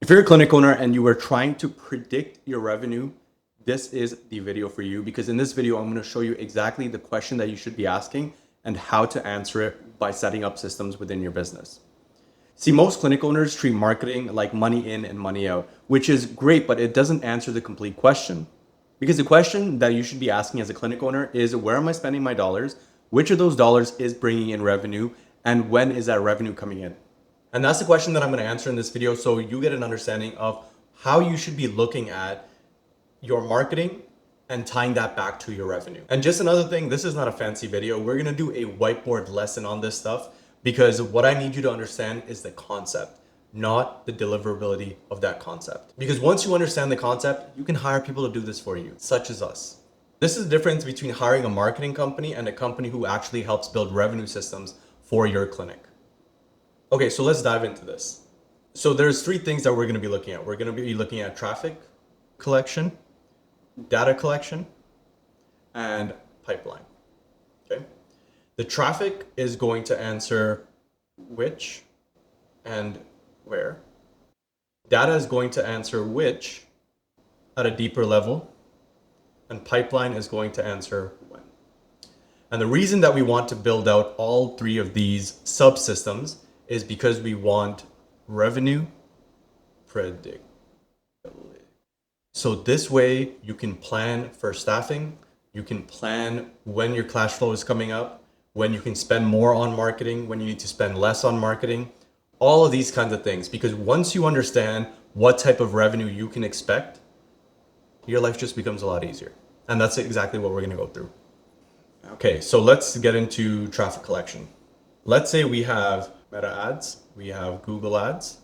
If you're a clinic owner and you were trying to predict your revenue, this is the video for you, because in this video, I'm going to show you exactly the question that you should be asking and how to answer it by setting up systems within your business. See, most clinic owners treat marketing like money in and money out, which is great, but it doesn't answer the complete question. Because the question that you should be asking as a clinic owner is, where am I spending my dollars? Which of those dollars is bringing in revenue? And when is that revenue coming in? And that's the question that I'm going to answer in this video, so you get an understanding of how you should be looking at your marketing and tying that back to your revenue. And just another thing, this is not a fancy video. We're going to do a whiteboard lesson on this stuff, because what I need you to understand is the concept, not the deliverability of that concept. Because once you understand the concept, you can hire people to do this for you, such as us. This is the difference between hiring a marketing company and a company who actually helps build revenue systems for your clinic. Okay, so let's dive into this. So there's three things that we're going to be looking at. We're going to be looking at traffic collection, data collection, and pipeline. Okay. The traffic is going to answer which and where. Data is going to answer which at a deeper level, and pipeline is going to answer when. And the reason that we want to build out all three of these subsystems is because we want revenue predictability. So this way you can plan for staffing, you can plan when your cash flow is coming up, when you can spend more on marketing, when you need to spend less on marketing, all of these kinds of things. Because once you understand what type of revenue you can expect, your life just becomes a lot easier. And that's exactly what we're going to go through. Okay, so let's get into traffic collection. Let's say we have Meta ads, we have Google ads,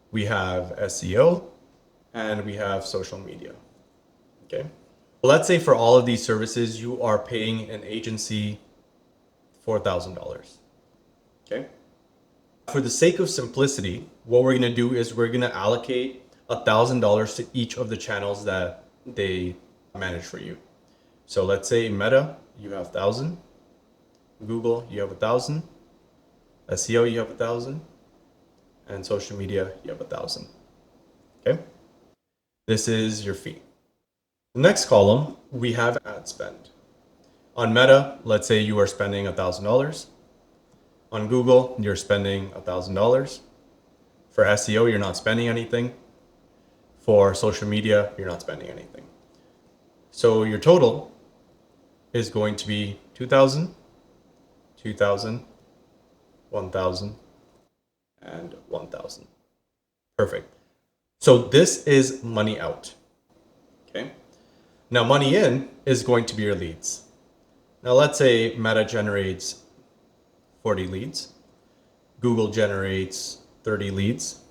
we have SEO, and we have social media. Okay. Let's say for all of these services, you are paying an agency $4,000. Okay. For the sake of simplicity, what we're going to do is we're going to allocate $1,000 to each of the channels that they manage for you. So let's say Meta, you have 1,000. Google, you have 1,000. SEO, you have 1,000. And social media, you have 1,000. Okay. This is your fee. The next column, we have ad spend. On Meta, let's say you are spending $1,000. On Google, you're spending $1,000. For SEO, you're not spending anything. For social media, you're not spending anything. So your total is going to be 2,000, 2,000, 1,000, and 1,000. Perfect. So this is money out. Okay. Now money in is going to be your leads. Now let's say Meta generates 40 leads. Google generates 30 leads.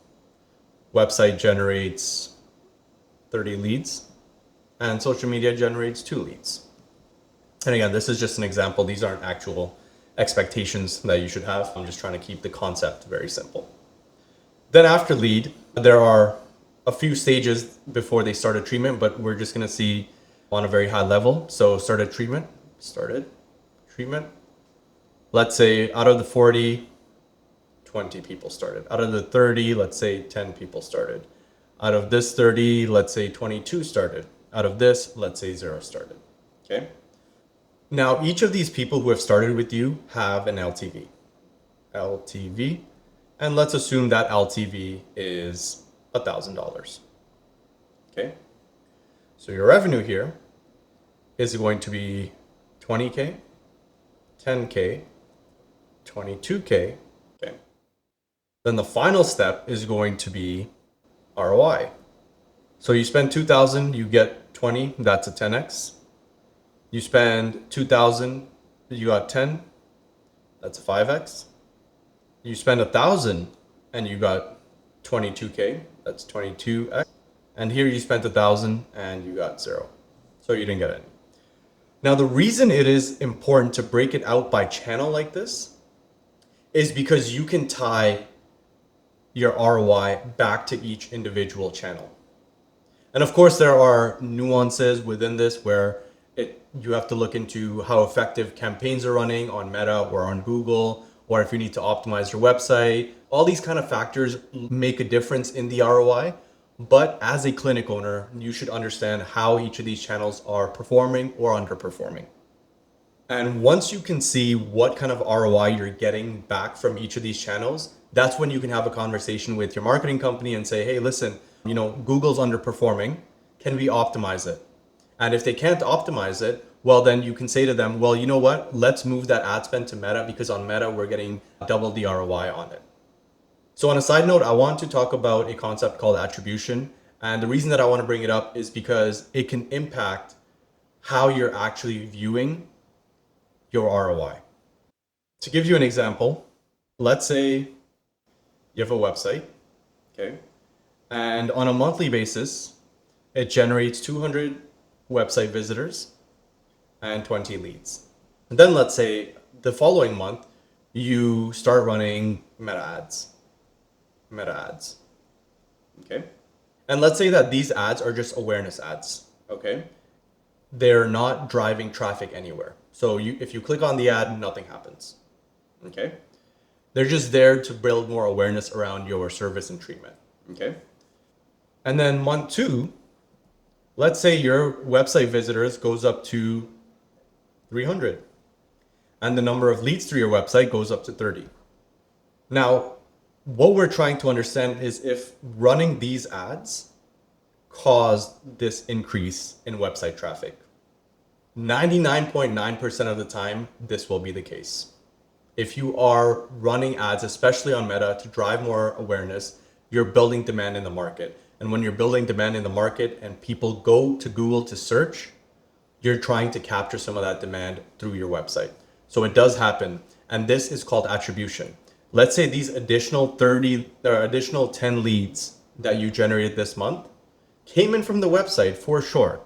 Website generates 30 leads. And social media generates 2 leads. And again, this is just an example. These aren't actual expectations that you should have. I'm just trying to keep the concept very simple. Then after lead, there are a few stages before they start a treatment, but we're just going to see on a very high level. So started treatment. Let's say out of the 40, 20 people started. Out of the 30, let's say 10 people started. Out of this 30, let's say 22 started. Out of this, let's say 0 started. Okay. Now, each of these people who have started with you have an LTV. And let's assume that LTV is $1,000. Okay. So your revenue here is going to be 20K, 10K, 22K. Okay. Then the final step is going to be ROI. So you spend 2,000, you get 20, that's a 10x. You spend 2,000, you got 10, that's a 5x. You spend 1,000 and you got 22K, that's 22x. And here you spent 1,000 and you got 0. So you didn't get any. Now the reason it is important to break it out by channel like this is because you can tie your ROI back to each individual channel. And of course there are nuances within this where you have to look into how effective campaigns are running on Meta or on Google, or if you need to optimize your website. All these kind of factors make a difference in the ROI. But as a clinic owner, you should understand how each of these channels are performing or underperforming. And once you can see what kind of ROI you're getting back from each of these channels, that's when you can have a conversation with your marketing company and say, hey, listen, Google's underperforming. Can we optimize it? And if they can't optimize it, well, then you can say to them, well, you know what? Let's move that ad spend to Meta, because on Meta, we're getting double the ROI on it. So on a side note, I want to talk about a concept called attribution. And the reason that I want to bring it up is because it can impact how you're actually viewing your ROI. To give you an example, let's say you have a website, okay? And on a monthly basis, it generates 200 website visitors and 20 leads. And then let's say the following month, you start running meta ads, okay? And let's say that these ads are just awareness ads, okay? They're not driving traffic anywhere. So if you click on the ad, nothing happens, okay? They're just there to build more awareness around your service and treatment, okay? And then month 2, let's say your website visitors goes up to 300 and the number of leads through your website goes up to 30. Now, what we're trying to understand is if running these ads caused this increase in website traffic. 99.9% of the time, this will be the case. If you are running ads, especially on Meta, to drive more awareness, you're building demand in the market. And when you're building demand in the market and people go to Google to search, you're trying to capture some of that demand through your website. So it does happen. And this is called attribution. Let's say these additional 10 leads that you generated this month came in from the website for sure,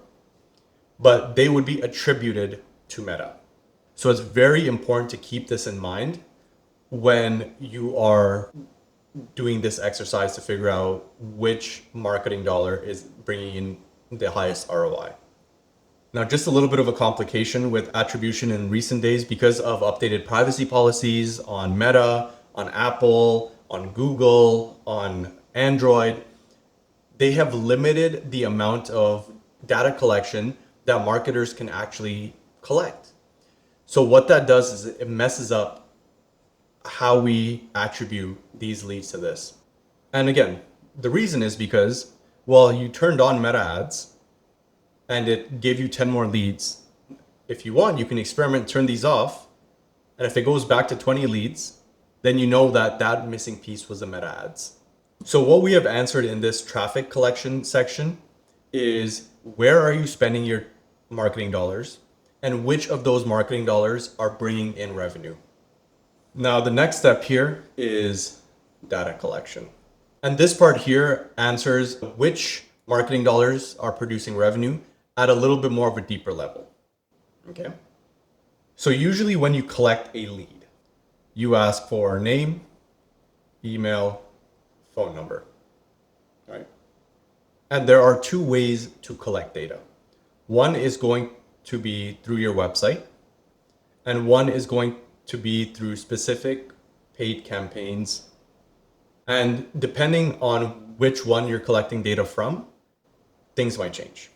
but they would be attributed to Meta. So it's very important to keep this in mind when you are doing this exercise to figure out which marketing dollar is bringing in the highest ROI. Now, just a little bit of a complication with attribution in recent days because of updated privacy policies on Meta, on Apple, on Google, on Android. They have limited the amount of data collection that marketers can actually collect. So what that does is it messes up how we attribute these leads to this. And again, the reason is because, well, you turned on Meta ads and it gave you 10 more leads. If you want, you can experiment, turn these off. And if it goes back to 20 leads, then you know that that missing piece was the Meta ads. So what we have answered in this traffic collection section is where are you spending your marketing dollars and which of those marketing dollars are bringing in revenue. Now, the next step here is data collection. And this part here answers which marketing dollars are producing revenue at a little bit more of a deeper level. Okay. So usually when you collect a lead, you ask for name, email, phone number, right? And there are 2 ways to collect data. One is going to be through your website, and one is going to be through specific paid campaigns. And depending on which one you're collecting data from, things might change.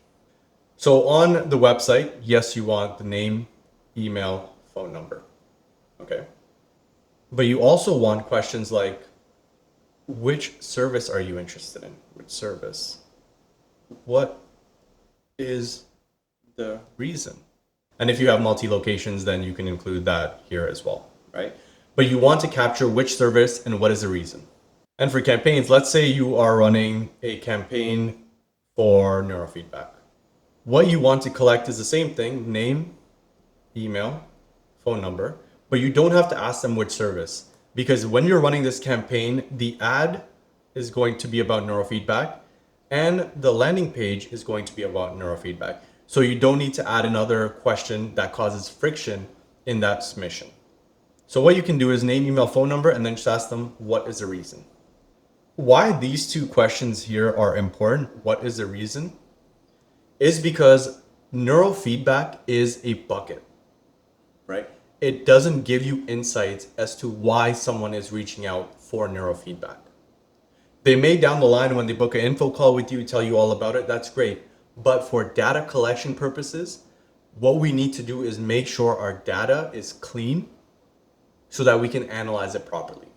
So on the website, yes, you want the name, email, phone number, okay? But you also want questions like, which service are you interested in? Which service? What is the reason? And if you have multi-locations, then you can include that here as well, right? But you want to capture which service and what is the reason. And for campaigns, let's say you are running a campaign for neurofeedback. What you want to collect is the same thing, name, email, phone number, but you don't have to ask them which service, because when you're running this campaign, the ad is going to be about neurofeedback and the landing page is going to be about neurofeedback. So you don't need to add another question that causes friction in that submission. So what you can do is name, email, phone number, and then just ask them, what is the reason? Why these 2 questions here are important, what is the reason, is because neurofeedback is a bucket, right? it doesn't give you insights as to why someone is reaching out for neurofeedback. They may down the line when they book an info call with you tell you all about it. That's great. But for data collection purposes, what we need to do is make sure our data is clean so that we can analyze it properly.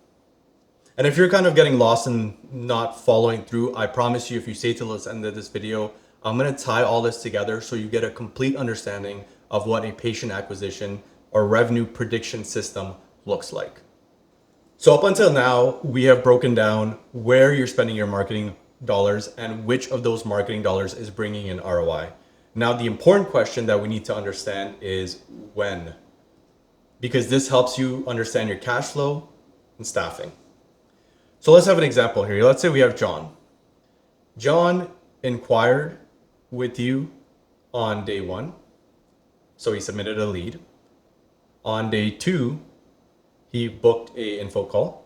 And if you're kind of getting lost and not following through, I promise you, if you stay till the end of this video, I'm going to tie all this together so you get a complete understanding of what a patient acquisition or revenue prediction system looks like. So up until now, we have broken down where you're spending your marketing dollars and which of those marketing dollars is bringing in ROI. Now, the important question that we need to understand is when, because this helps you understand your cash flow and staffing. So let's have an example here. Let's say we have John. John inquired with you on day 1. So he submitted a lead. On day 2, he booked a info call.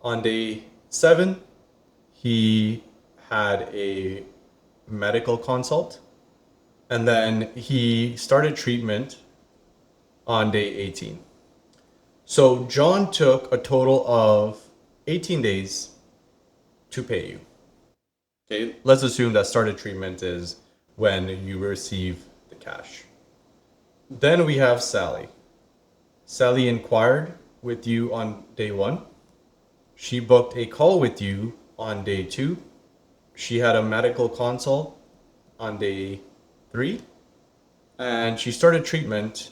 On day 7, he had a medical consult. And then he started treatment on day 18. So John took a total of 18 days to pay you. Okay, let's assume that started treatment is when you receive the cash. Then we have Sally. Sally inquired with you on day 1. She booked a call with you on day 2. She had a medical consult on day 3. And she started treatment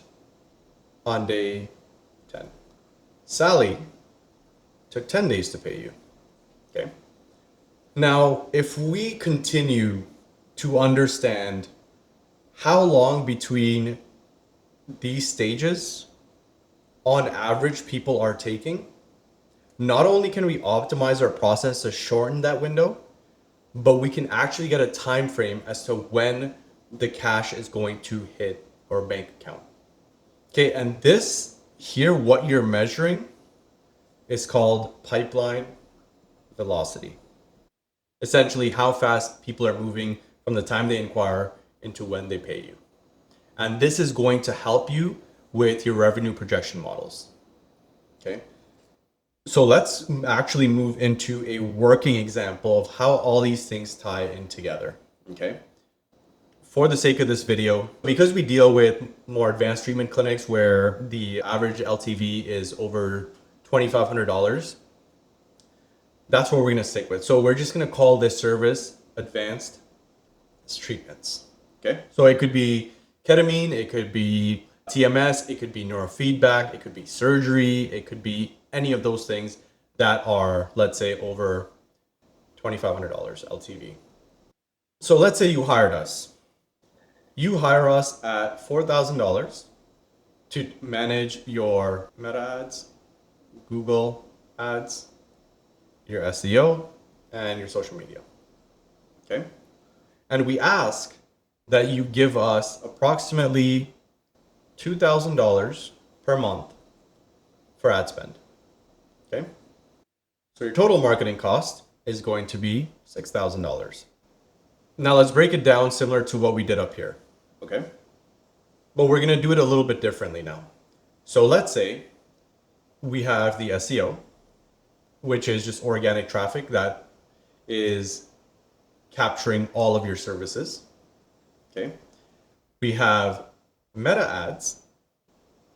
on day 10. Sally took 10 days to pay you. Okay. Now, if we continue to understand how long between these stages on average people are taking, not only can we optimize our process to shorten that window, but we can actually get a time frame as to when the cash is going to hit our bank account. Okay, and this here, what you're measuring is called pipeline velocity. Essentially, how fast people are moving from the time they inquire into when they pay you. And this is going to help you with your revenue projection models. Okay. So let's actually move into a working example of how all these things tie in together. Okay. For the sake of this video, because we deal with more advanced treatment clinics where the average LTV is over $2,500, that's what we're going to stick with. So we're just going to call this service advanced treatments. Okay. So it could be ketamine, it could be TMS, it could be neurofeedback, it could be surgery, it could be any of those things that are, let's say, over $2,500 LTV. So let's say you hired us. You hire us at $4,000 to manage your Meta ads, Google ads, your SEO, and your social media. Okay? And we ask that you give us approximately $2,000 per month for ad spend. Okay? So your total marketing cost is going to be $6,000. Now let's break it down similar to what we did up here. Okay? But we're going to do it a little bit differently now. So let's say we have the SEO, which is just organic traffic that is capturing all of your services. Okay. We have Meta ads,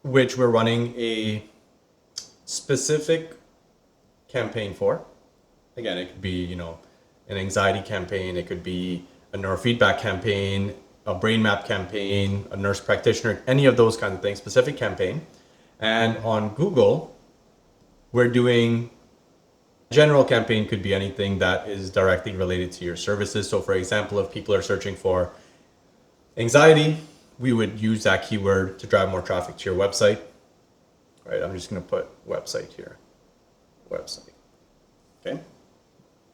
which we're running a specific campaign for. Again, it could be, an anxiety campaign. It could be a neurofeedback campaign, a brain map campaign, a nurse practitioner, any of those kinds of things, specific campaign. And on Google, we're doing general campaign, could be anything that is directly related to your services. So for example, if people are searching for anxiety, we would use that keyword to drive more traffic to your website. Right, I'm just going to put website here. Website. Okay.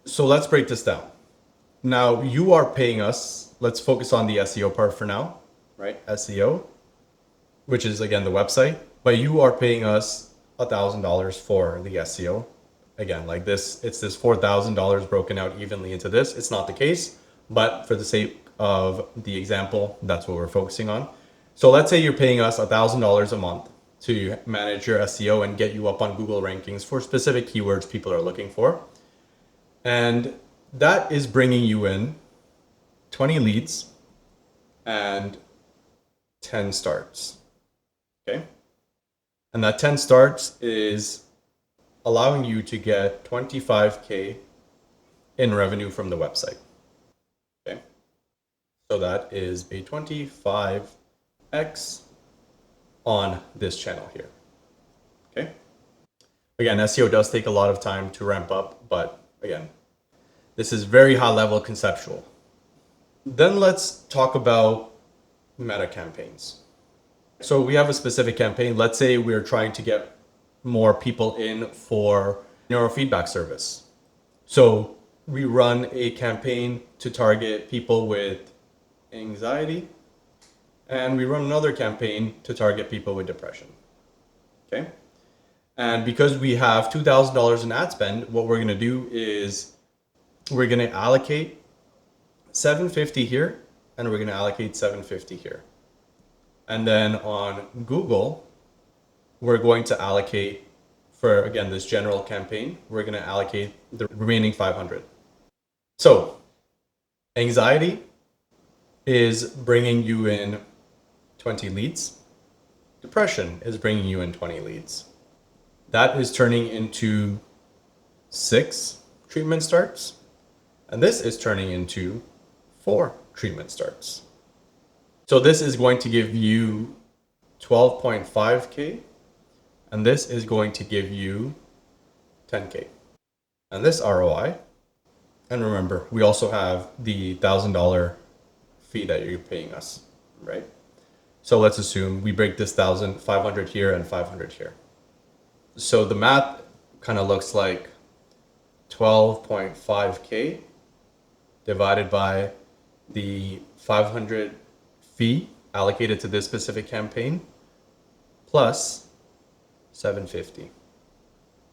So let's break this down. Now you are paying us, let's focus on the SEO part for now, right? SEO, which is again the website, but you are paying us $1,000 for the SEO. Again, like this, it's this $4,000 broken out evenly into this. It's not the case, but for the sake of the example, that's what we're focusing on. So let's say you're paying us $1,000 a month to manage your SEO and get you up on Google rankings for specific keywords people are looking for. And that is bringing you in 20 leads and 10 starts. Okay. And that 10 starts is allowing you to get 25K in revenue from the website. Okay. So that is a 25x on this channel here. Okay. Again, SEO does take a lot of time to ramp up, but again, this is very high level conceptual. Then let's talk about meta campaigns. So we have a specific campaign. Let's say we're trying to get more people in for neurofeedback service. So we run a campaign to target people with anxiety, and we run another campaign to target people with depression. Okay. And because we have $2,000 in ad spend, what we're going to do is we're going to allocate $750 here, and we're going to allocate $750 here. And then on Google, we're going to allocate for, again, this general campaign, we're going to allocate the remaining 500. So anxiety is bringing you in 20 leads. Depression is bringing you in 20 leads. That is turning into 6 treatment starts. And this is turning into 4 treatment starts. So this is going to give you 12.5K, and this is going to give you 10K. And this ROI, and remember, we also have the $1,000 fee that you're paying us, right? So let's assume we break this 1,500 here and 500 here. So the math kind of looks like 12.5K divided by the 500 fee allocated to this specific campaign plus 750,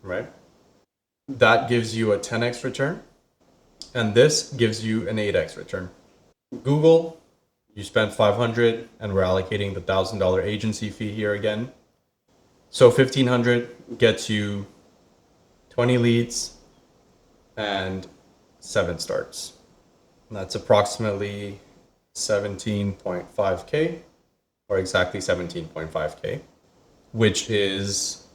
right? That gives you a 10x return, and this gives you an 8x return. Google, you spent 500 and we're allocating the $1,000 agency fee here again. So 1,500 gets you 20 leads and 7 starts. And that's approximately 17.5K, or exactly 17.5K, which is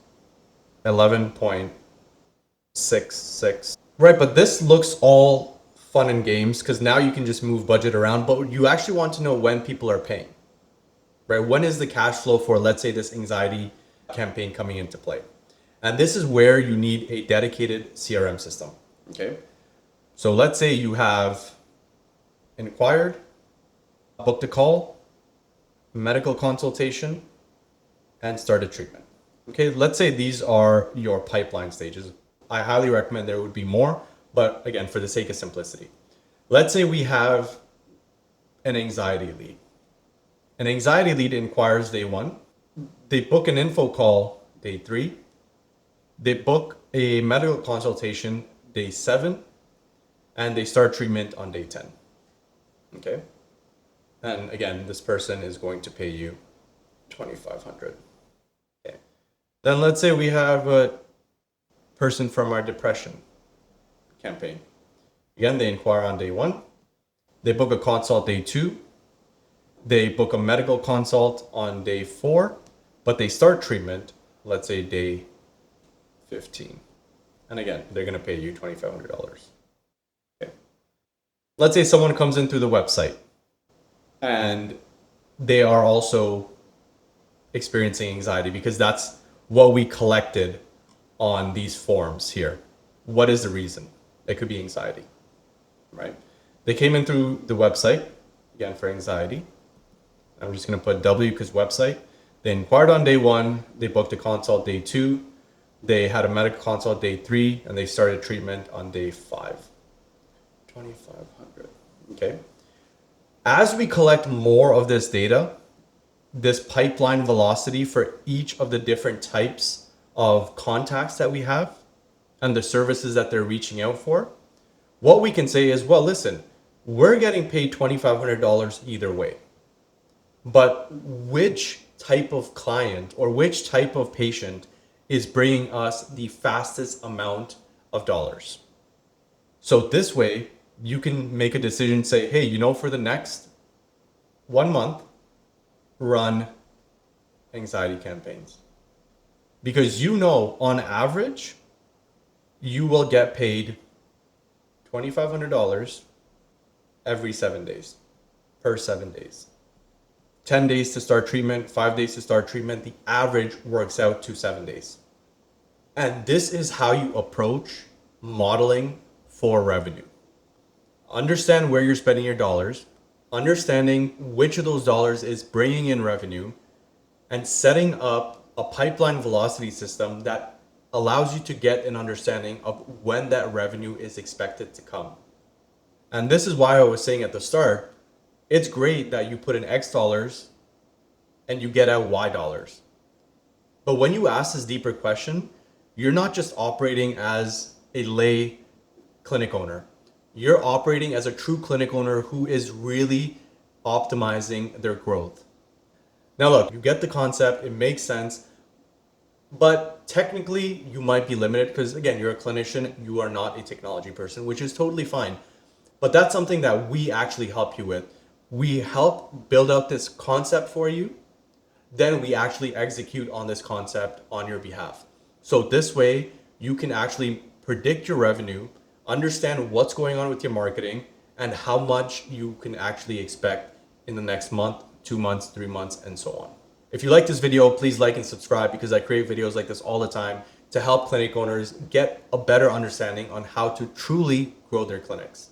11.66. Right, but this looks all fun and games because now you can just move budget around, but you actually want to know when people are paying, right? When is the cash flow for, let's say, this anxiety campaign coming into play? And this is where you need a dedicated CRM system, okay? So let's say you have inquired, booked a call, medical consultation, and started treatment. Okay, let's say these are your pipeline stages. I highly recommend there would be more, but again, for the sake of simplicity, let's say we have an anxiety lead. An anxiety lead inquires day 1. They book an info call day 3. They book a medical consultation day 7, and they start treatment on day 10. Okay. And again, this person is going to pay you $2,500. Okay. Then let's say we have a person from our depression campaign. Again, they inquire on day 1. They book a consult day 2. They book a medical consult on day 4, but they start treatment, let's say day 15. And again, they're going to pay you $2,500. Okay. Let's say someone comes in through the website and they are also experiencing anxiety because that's what we collected on these forms here. What is the reason? It could be anxiety, right? They came in through the website, again, for anxiety. I'm just going to put W because website. They inquired on day 1. They booked a consult day 2. They had a medical consult day 3, and they started treatment on day 5. 2,500. Okay. As we collect more of this data, this pipeline velocity for each of the different types of contacts that we have and the services that they're reaching out for, what we can say is, well, listen, we're getting paid $2,500 either way. but which type of client or which type of patient is bringing us the fastest amount of dollars. So this way you can make a decision, say, hey, for the next 1 month, run anxiety campaigns. Because on average, you will get paid $2,500 every 7 days, per 7 days. 10 days to start treatment, 5 days to start treatment. The average works out to 7 days. And this is how you approach modeling for revenue. Understand where you're spending your dollars, understanding which of those dollars is bringing in revenue, and setting up a pipeline velocity system that allows you to get an understanding of when that revenue is expected to come. And this is why I was saying at the start, it's great that you put in X dollars and you get out Y dollars. But when you ask this deeper question, you're not just operating as a lay clinic owner. You're operating as a true clinic owner who is really optimizing their growth. Now look, you get the concept, it makes sense, but technically you might be limited because again, you're a clinician, you are not a technology person, which is totally fine. But that's something that we actually help you with. We help build out this concept for you, then we actually execute on this concept on your behalf. So this way you can actually predict your revenue, understand what's going on with your marketing, and how much you can actually expect in the next month, 2 months, 3 months, and so on. If you like this video, please like and subscribe because I create videos like this all the time to help clinic owners get a better understanding on how to truly grow their clinics.